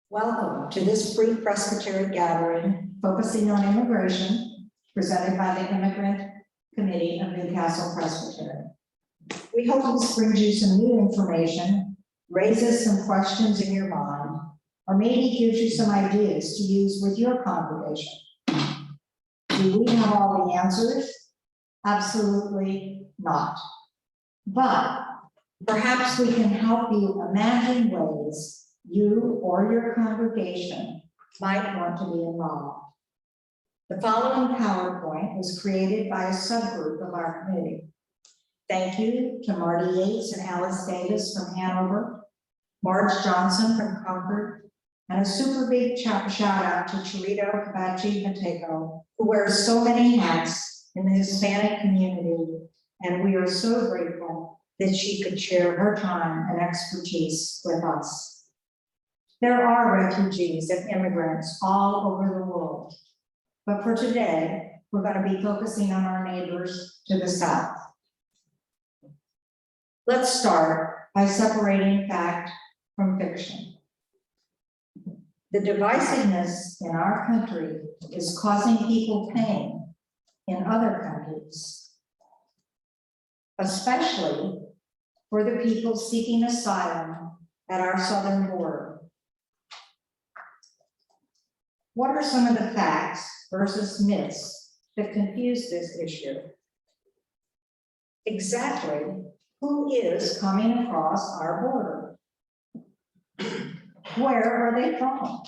Welcome to this free Presbytery gathering focusing on immigration, presented by the Immigrant Committee of Newcastle Presbytery. We hope this brings you some new information, raises some questions in your mind, or maybe gives you some ideas to use with your congregation. Do we have all the answers? Absolutely not. But perhaps we can help you imagine ways you or your congregation might want to be involved. The following PowerPoint was created by a subgroup of our committee. Thank you to Marty Yates and Alice Davis from Hanover, Marge Johnson from Concord, and a super big shout out to Chirito Cabachi Mateco, who wears so many hats in the Hispanic community, and we are so grateful that she could share her time and expertise with us. There are refugees and immigrants all over the world, but for today, we're going to be focusing on our neighbors to the south. Let's start by separating fact from fiction. The divisiveness in our country is causing people pain in other countries, especially for the people seeking asylum at our southern border. What are some of the facts versus myths that confuse this issue? Exactly who is coming across our border? Where are they from?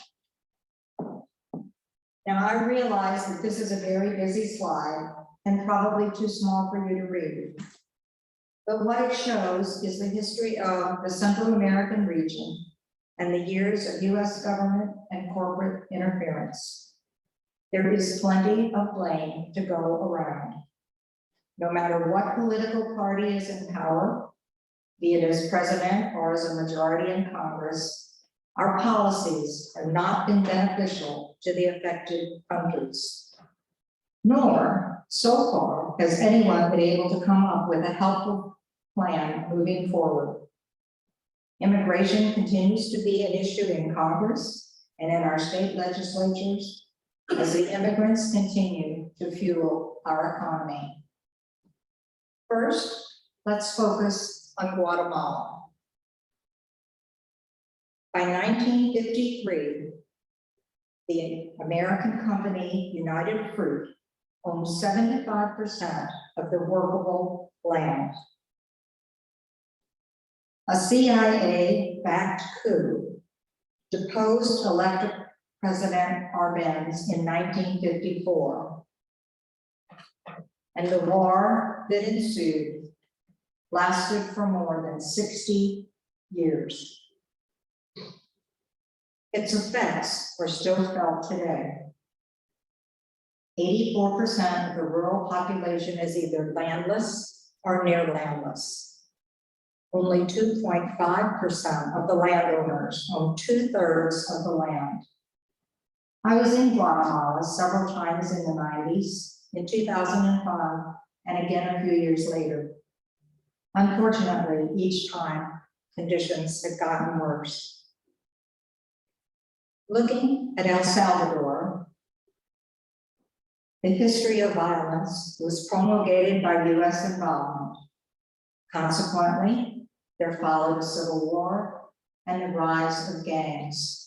Now, I realize that this is a very busy slide and probably too small for you to read. But what it shows is the history of the Central American region and the years of US government and corporate interference. There is plenty of blame to go around. No matter what political party is in power, be it as president or as a majority in Congress, our policies have not been beneficial to the affected countries. Nor, so far, has anyone been able to come up with a helpful plan moving forward. Immigration continues to be an issue in Congress and in our state legislatures as the immigrants continue to fuel our economy. First, let's focus on Guatemala. By 1953, the American company United Fruit owned 75% of the workable land. A CIA-backed coup deposed elected President Arbenz in 1954, and the war that ensued lasted for more than 60 years. Its effects are still felt today. 84% of the rural population is either landless or near landless. Only 2.5% of the landowners own 2/3 of the land. I was in Guatemala several times in the 90s, in 2005, and again a few years later. Unfortunately, each time, conditions have gotten worse. Looking at El Salvador, the history of violence was promulgated by US involvement. Consequently, there followed a civil war and the rise of gangs.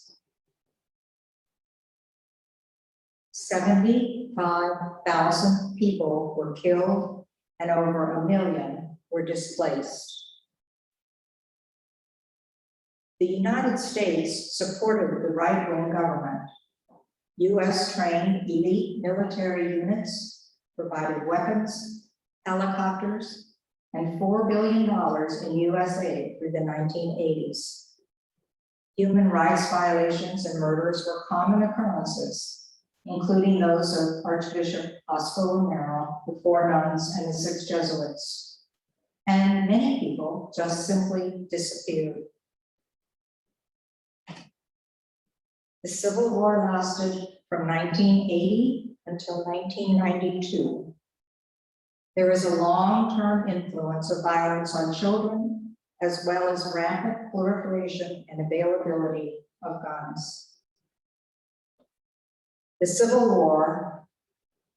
75,000 people were killed and over 1 million were displaced. The United States supported the right-wing government. US trained elite military units, provided weapons, helicopters, and $4 billion in US aid through the 1980s. Human rights violations and murders were common occurrences, including those of Archbishop Oscar Romero, the 4 nuns, and the 6 Jesuits. And many people just simply disappeared. The Civil War lasted from 1980 until 1992. There is a long-term influence of violence on children as well as rampant proliferation and availability of guns. The Civil War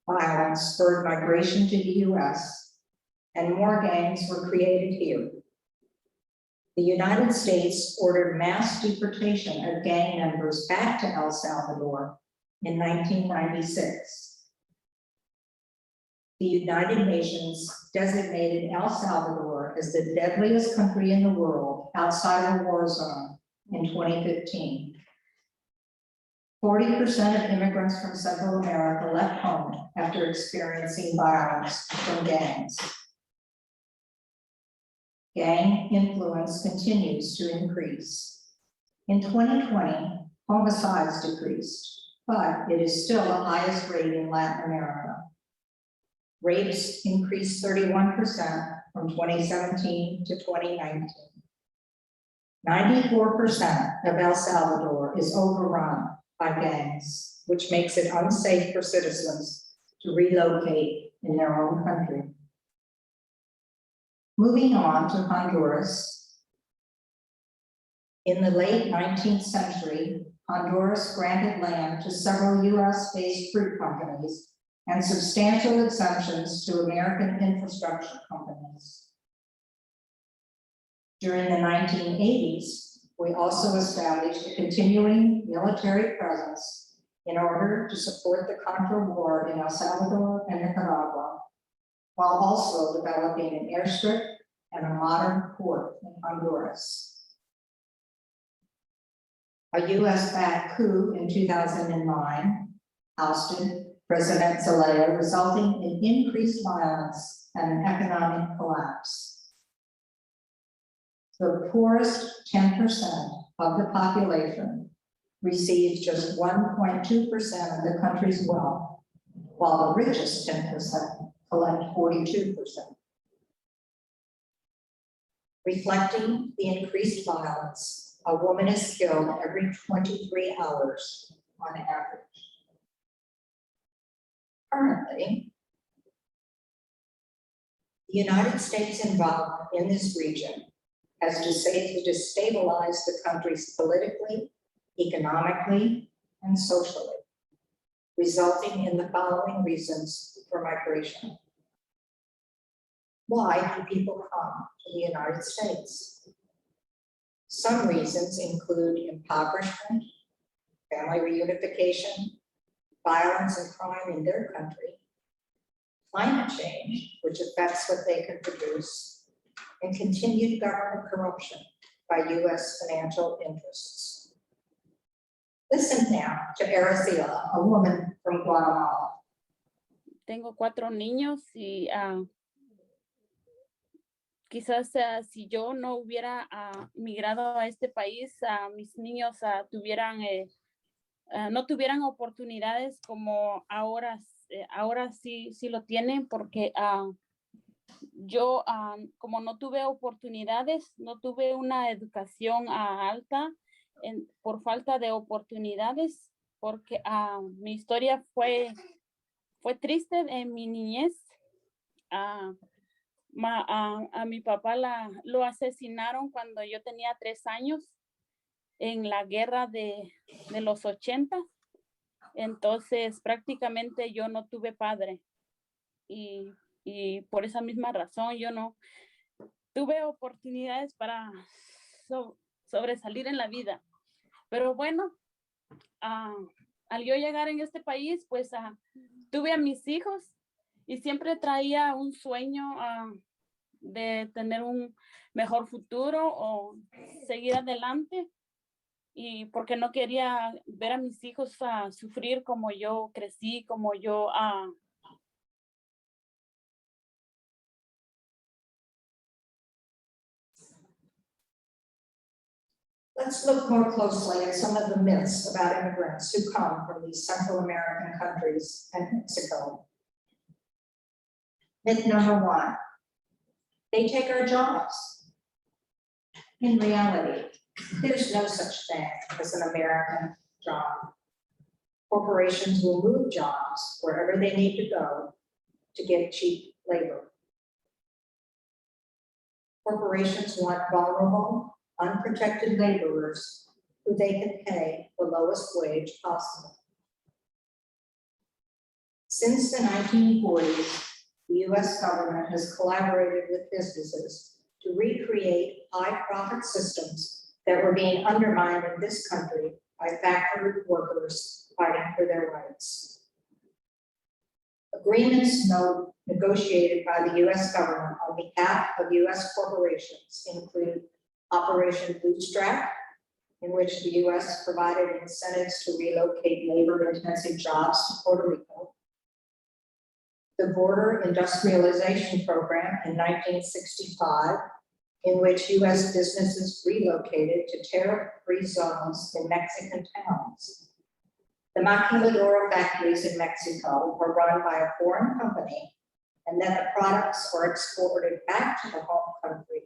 violence spurred migration to the US, and more gangs were created here. The United States ordered mass deportation of gang members back to El Salvador in 1996. The United Nations designated El Salvador as the deadliest country in the world outside a war zone in 2015. 40% of immigrants from Central America left home after experiencing violence from gangs. Gang influence continues to increase. In 2020, homicides decreased, but it is still the highest rate in Latin America. Rapes increased 31% from 2017 to 2019. 94% of El Salvador is overrun by gangs, which makes it unsafe for citizens to relocate in their own country. Moving on to Honduras. In the late 19th century, Honduras granted land to several US-based fruit companies and substantial exemptions to American infrastructure companies. During the 1980s, we also established a continuing military presence in order to support the Contra War in El Salvador and Nicaragua, while also developing an airstrip and a modern port in Honduras. A US-backed coup in 2009 ousted President Zelaya, resulting in increased violence and an economic collapse. The poorest 10% of the population receives just 1.2% of the country's wealth, while the richest 10% collect 42%. Reflecting the increased violence, a woman is killed every 23 hours on average. Currently, the United States' involvement in this region has destabilized the countries politically, economically, and socially, resulting in the following reasons for migration. Why do people come to the United States? Some reasons include impoverishment, family reunification, violence and crime in their country, climate change, which affects what they can produce, and continued government corruption by US financial interests. Listen now to Aracela, a woman from Guatemala. Tengo 4 niños y quizás si yo no hubiera migrado a este país, mis niños no tuvieran oportunidades como ahora sí lo tienen, porque yo como no tuve oportunidades, no tuve una educación alta por falta de oportunidades, porque mi historia fue triste en mi niñez. A mi papá lo asesinaron cuando yo tenía 3 años en la guerra de los 80. Entonces prácticamente yo no tuve padre y por esa misma razón yo no tuve oportunidades para sobresalir en la vida. Pero bueno, al yo llegar en este país, pues tuve a mis hijos y siempre traía un sueño de tener un mejor futuro o seguir adelante, y porque no quería ver a mis hijos sufrir como yo crecí, como yo Let's look more closely at some of the myths about immigrants who come from these Central American countries and Mexico. Myth number 1, they take our jobs. In reality, there's no such thing as an American job. Corporations will move jobs wherever they need to go to get cheap labor. Corporations want vulnerable, unprotected laborers who they can pay the lowest wage possible. Since the 1940s, the U.S. government has collaborated with businesses to recreate high-profit systems that were being undermined in this country by factory workers fighting for their rights. Agreements negotiated by the U.S. government on behalf of U.S. corporations include Operation Bootstrap, in which the U.S. provided incentives to relocate labor-intensive jobs to Puerto Rico, the Border Industrialization Program in 1965, in which U.S. businesses relocated to tariff-free zones in Mexican towns. The maquiladora factories in Mexico were run by a foreign company, and then the products were exported back to the home country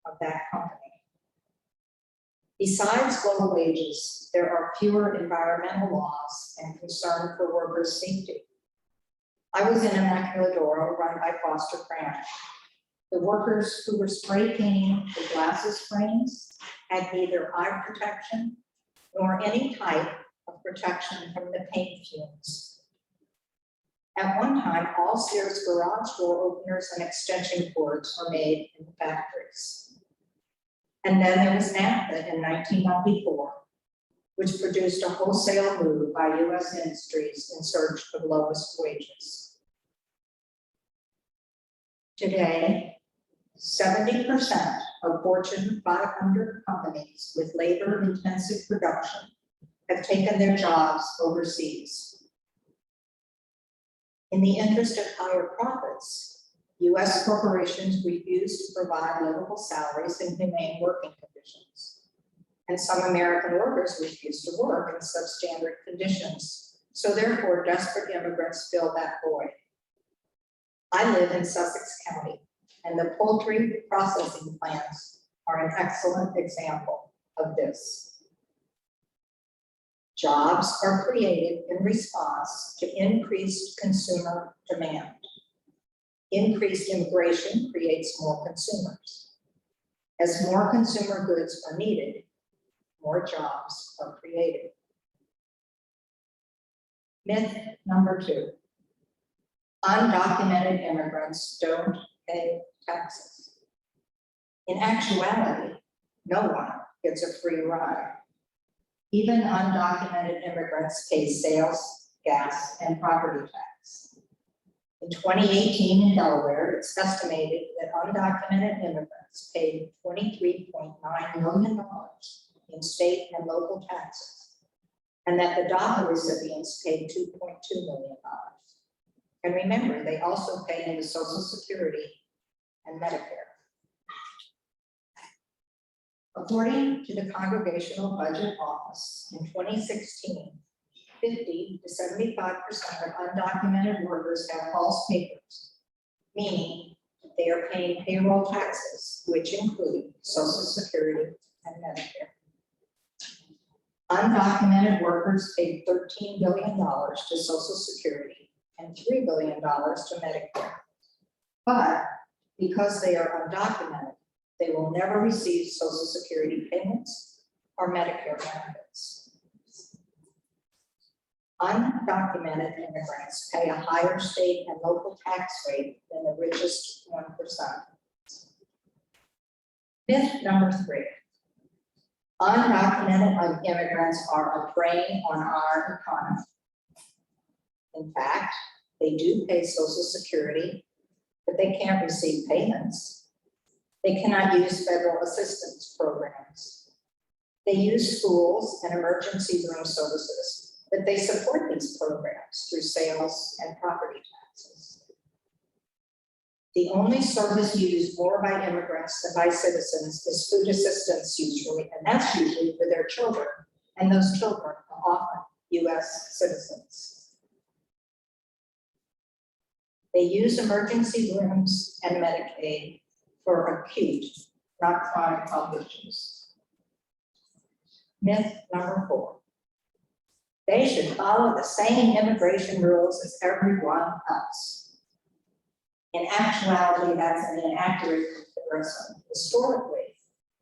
of that company. Besides low wages, there are fewer environmental laws and concern for workers' safety. I was in a maquiladora run by Foster Cranch. The workers who were spray painting the glasses frames had neither eye protection nor any type of protection from the paint fumes. At one time, all Sears garage door openers and extension cords were made in the factories. And then there was NAFTA in 1994, which produced a wholesale move by U.S. industries in search of lowest wages. Today, 70% of Fortune 500 companies with labor-intensive production have taken their jobs overseas. In the interest of higher profits, U.S. corporations refuse to provide livable salaries and humane working conditions. And some American workers refuse to work in substandard conditions. So therefore, desperate immigrants fill that void. I live in Sussex County, and the poultry processing plants are an excellent example of this. Jobs are created in response to increased consumer demand. Increased immigration creates more consumers. As more consumer goods are needed, more jobs are created. Myth number 2. Undocumented immigrants don't pay taxes. In actuality, no one gets a free ride. Even undocumented immigrants pay sales, gas, and property tax. In 2018 in Delaware, it's estimated that undocumented immigrants paid $23.9 million in state and local taxes, and that the DACA recipients paid $2.2 million. And remember, they also pay into Social Security and Medicare. According to the Congressional Budget Office, in 2016, 50 to 75% of undocumented workers have false papers, meaning that they are paying payroll taxes, which include Social Security and Medicare. Undocumented workers paid $13 billion to Social Security and $3 billion to Medicare. But because they are undocumented, they will never receive Social Security payments or Medicare benefits. Undocumented immigrants pay a higher state and local tax rate than the richest 1%. Myth number 3. Undocumented immigrants are a drain on our economy. In fact, they do pay Social Security, but they can't receive payments. They cannot use federal assistance programs. They use schools and emergency room services, but they support these programs through sales and property taxes. The only service used more by immigrants than by citizens is food assistance usually, and that's usually for their children, and those children are often US citizens. They use emergency rooms and Medicaid for acute, not chronic health issues. Myth number 4. They should follow the same immigration rules as everyone else. In actuality, that's an inaccurate progressive. Historically,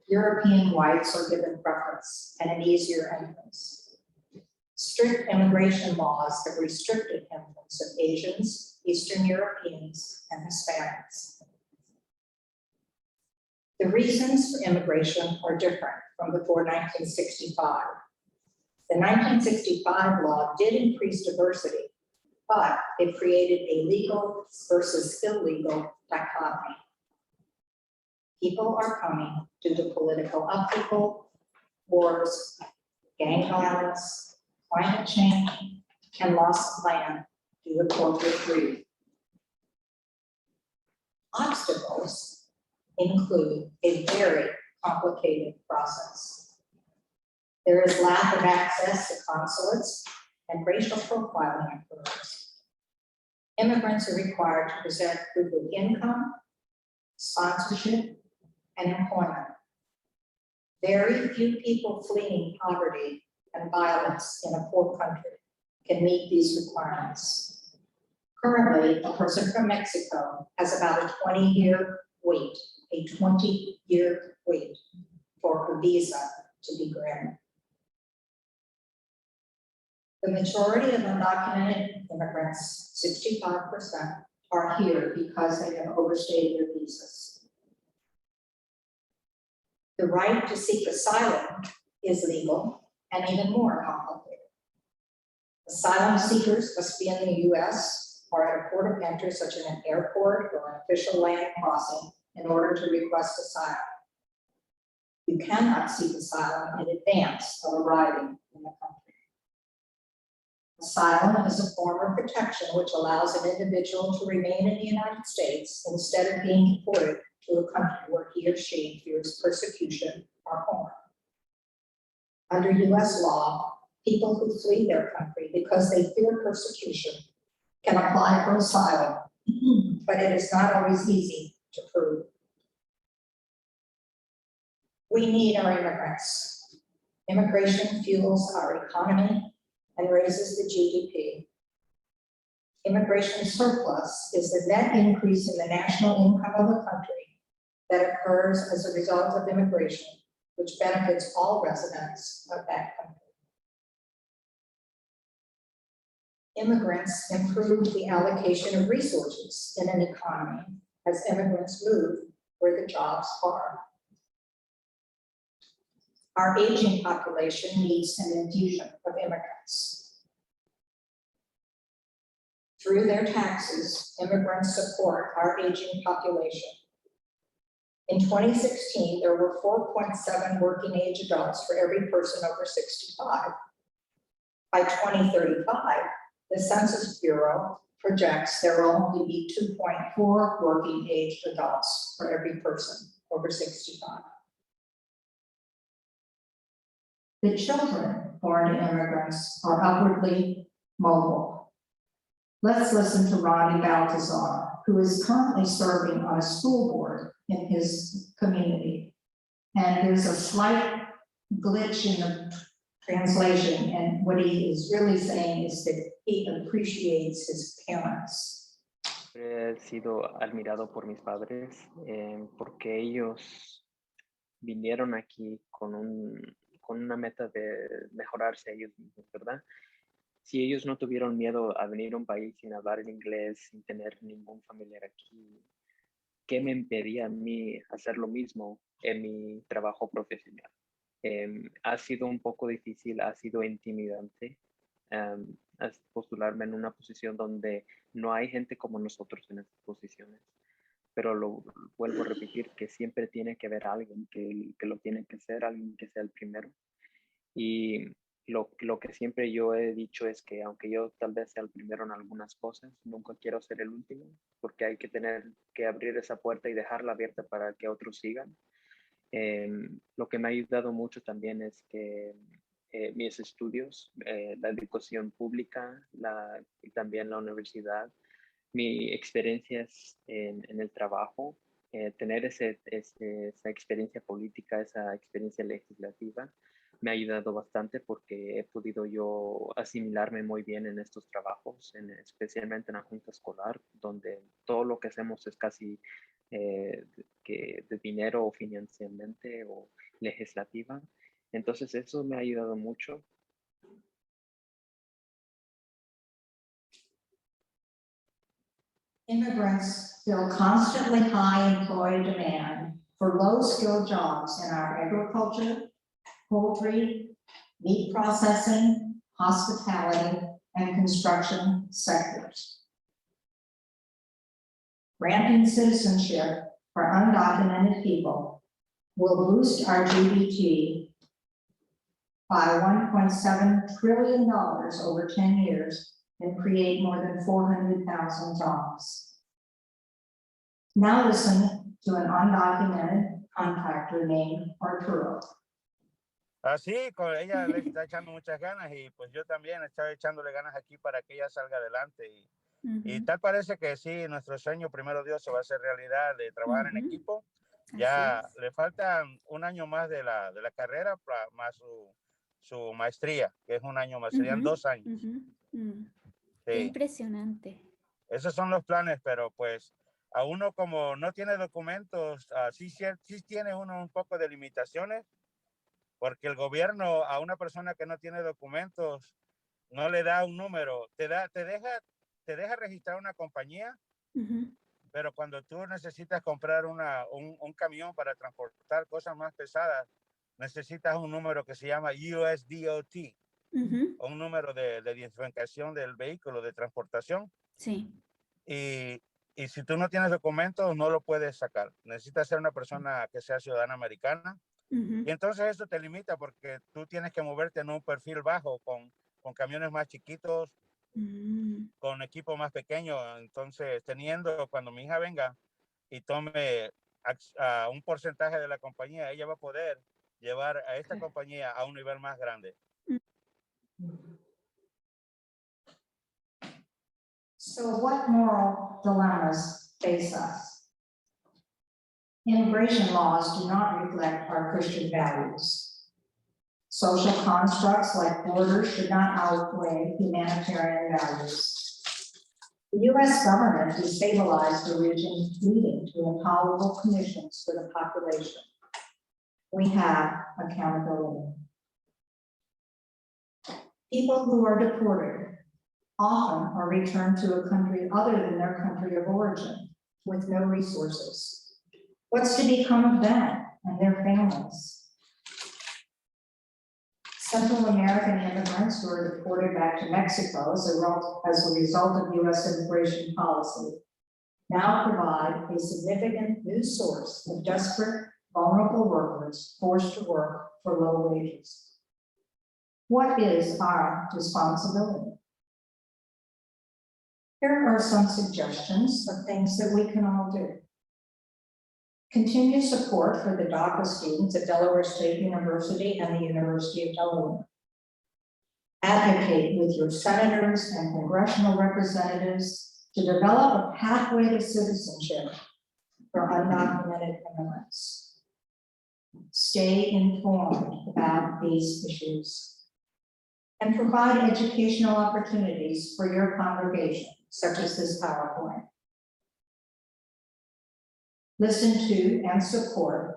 European whites are given preference and an easier entrance. Strict immigration laws have restricted entrance of Asians, Eastern Europeans, and Hispanics. The reasons for immigration are different from before 1965. The 1965 law did increase diversity, but it created a legal versus illegal dichotomy. People are coming due to political upheaval, wars, gang violence, climate change, and loss of land due to corporate greed. Obstacles include a very complicated process. There is lack of access to consulates and racial profiling occurs. Immigrants are required to present proof of income, sponsorship, and employment. Very few people fleeing poverty and violence in a poor country can meet these requirements. Currently, a person from Mexico has about a 20-year wait, for a visa to be granted. The majority of undocumented immigrants, 65%, are here because they have overstayed their visas. The right to seek asylum is legal and even more complicated. Asylum seekers must be in the US or at a port of entry, such as an airport or an official land crossing, in order to request asylum. You cannot seek asylum in advance of arriving in the country. Asylum is a form of protection which allows an individual to remain in the United States instead of being deported to a country where he or she fears persecution or harm. Under US law, people who flee their country because they fear persecution can apply for asylum, but it is not always easy to prove. We need our immigrants. Immigration fuels our economy and raises the GDP. Immigration surplus is the net increase in the national income of a country that occurs as a result of immigration, which benefits all residents of that country. Immigrants improve the allocation of resources in an economy as immigrants move where the jobs are. Our aging population needs an infusion of immigrants. Through their taxes, immigrants support our aging population. In 2016, there were 4.7 working age adults for every person over 65. By 2035, the Census Bureau projects there will only be 2.4 working age adults for every person over 65. The children born to immigrants are upwardly mobile. Let's listen to Ronnie Baltazar, who is currently serving on a school board in his community. And there's a slight glitch in the translation, and what he is really saying is that he appreciates his parents. He sido admirado por mis padres porque ellos vinieron aquí con una meta de mejorarse ellos mismos, ¿verdad? Si ellos no tuvieron miedo a venir a un país sin hablar el inglés, sin tener ningún familiar aquí, ¿qué me impedía a mí hacer lo mismo en mi trabajo profesional? Ha sido un poco difícil, ha sido intimidante postularme en una posición donde no hay gente como nosotros en estas posiciones. Pero lo vuelvo a repetir, que siempre tiene que haber alguien que lo tiene que ser, alguien que sea el primero. Y lo que siempre yo he dicho es que aunque yo tal vez sea el primero en algunas cosas, nunca quiero ser el último, porque hay que tener que abrir esa puerta y dejarla abierta para que otros sigan. Lo que me ha ayudado mucho también es que mis estudios, la educación pública y también la universidad, mi experiencias en el trabajo, tener esa experiencia política, esa experiencia legislativa, me ha ayudado bastante porque he podido yo asimilarme muy bien en estos trabajos, especialmente en la junta escolar, donde todo lo que hacemos es casi de dinero o financieramente o legislativa. Entonces eso me ha ayudado mucho. Immigrants feel constantly high employee demand for low-skilled jobs in our agriculture, poultry, meat processing, hospitality, and construction sectors. Granting citizenship for undocumented people will boost our GDP by $1.7 trillion over 10 years and create more than 400,000 jobs. Now listen to an undocumented contractor named Arturo. Así, ella le está echando muchas ganas y pues yo también estoy echándole ganas aquí para que ella salga adelante. Y tal parece que sí, nuestro sueño, primero Dios, se va a hacer realidad de trabajar en equipo. Ya le faltan un año más de la carrera, más su maestría, que es un año más, serían 2 años. Qué Sí. impresionante. Esos son los planes, pero pues a uno como no tiene documentos, sí tiene uno un poco de limitaciones, porque el gobierno a una persona que no tiene documentos no le da un número, te deja registrar una compañía, pero cuando tú necesitas comprar un camión para transportar cosas más pesadas, necesitas un número que se llama USDOT, un número de identificación del vehículo de transportación. Sí. Y si tú no tienes documentos, no lo puedes sacar. Necesitas ser una persona que sea ciudadana americana. Y entonces eso te limita porque tú tienes que moverte en un perfil bajo con camiones más chiquitos, con equipo más pequeño. Entonces, cuando mi hija venga y tome un porcentaje de la compañía, ella va a poder llevar a esta compañía a un nivel más grande. So what moral dilemmas face us? Immigration laws do not reflect our Christian values. Social constructs like borders should not outweigh humanitarian values. The U.S. government destabilized the region, leading to intolerable conditions for the population. We have accountability. People who are deported often are returned to a country other than their country of origin with no resources. What's to become of them and their families? Central American immigrants who are deported back to Mexico as a result of U.S. immigration policy now provide a significant new source of desperate, vulnerable workers forced to work for low wages. What is our responsibility? Here are some suggestions of things that we can all do. Continue support for the DACA students at Delaware State University and the University of Delaware. Advocate with your senators and congressional representatives to develop a pathway to citizenship for undocumented immigrants. Stay informed about these issues and provide educational opportunities for your congregation, such as this PowerPoint. Listen to and support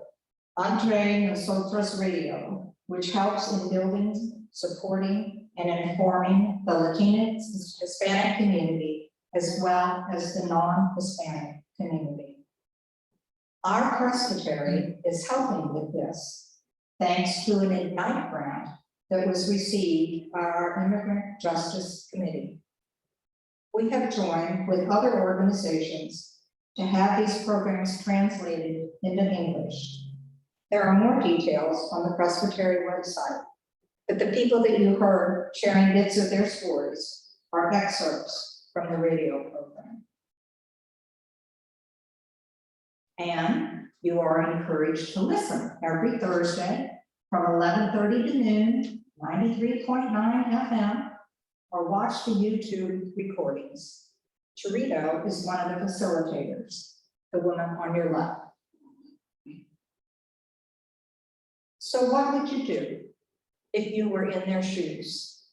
Entre Nosotros Radio, which helps in building, supporting, and informing the Latinx Hispanic community, as well as the non-Hispanic community. Our Presbytery is helping with this, thanks to an Ignite grant that was received by our Immigrant Justice Committee. We have joined with other organizations to have these programs translated into English. There are more details on the Presbytery website, but the people that you heard sharing bits of their stories are excerpts from the radio program. And you are encouraged to listen every Thursday from 11:30 to noon, 93.9 FM, or watch the YouTube recordings. Charito is one of the facilitators, the woman on your left. So what would you do if you were in their shoes.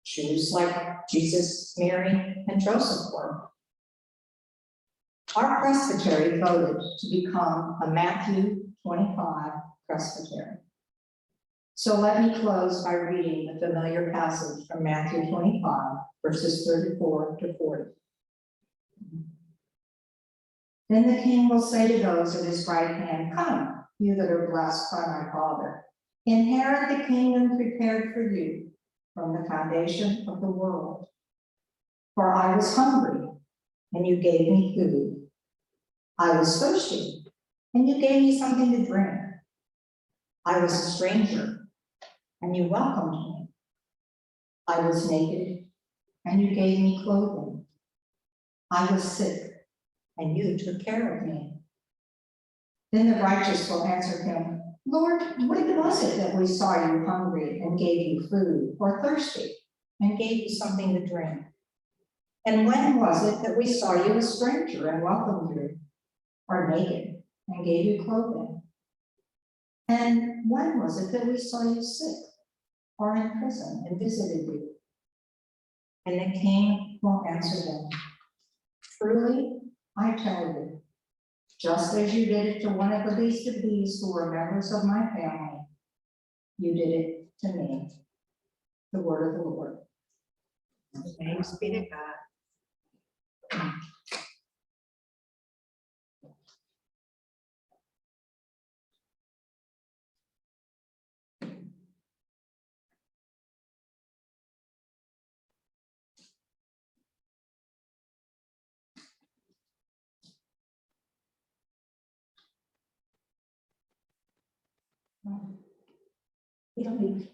Shoes like Jesus, Mary, and Joseph were. Our presbytery voted to become a Matthew 25 presbytery. So let me close by reading the familiar passage from Matthew 25, verses 34 to 40. Then the king will say to those at his right hand, "Come, you that are blessed by my Father, inherit the kingdom prepared for you from the foundation of the world. For I was hungry, and you gave me food. I was thirsty, and you gave me something to drink. I was a stranger, and you welcomed me. I was naked, and you gave me clothing. I was sick, and you took care of me." Then the righteous will answer him, "Lord, when was it that we saw you hungry and gave you food, or thirsty and gave you something to drink? And when was it that we saw you a stranger and welcomed you, or naked and gave you clothing? And when was it that we saw you sick or in prison and visited you?" And the king will answer them, "Truly, I tell you, just as you did it to one of the least of these who were members of my family, you did it to me." The word of the Lord. Thanks be to God. You don't need.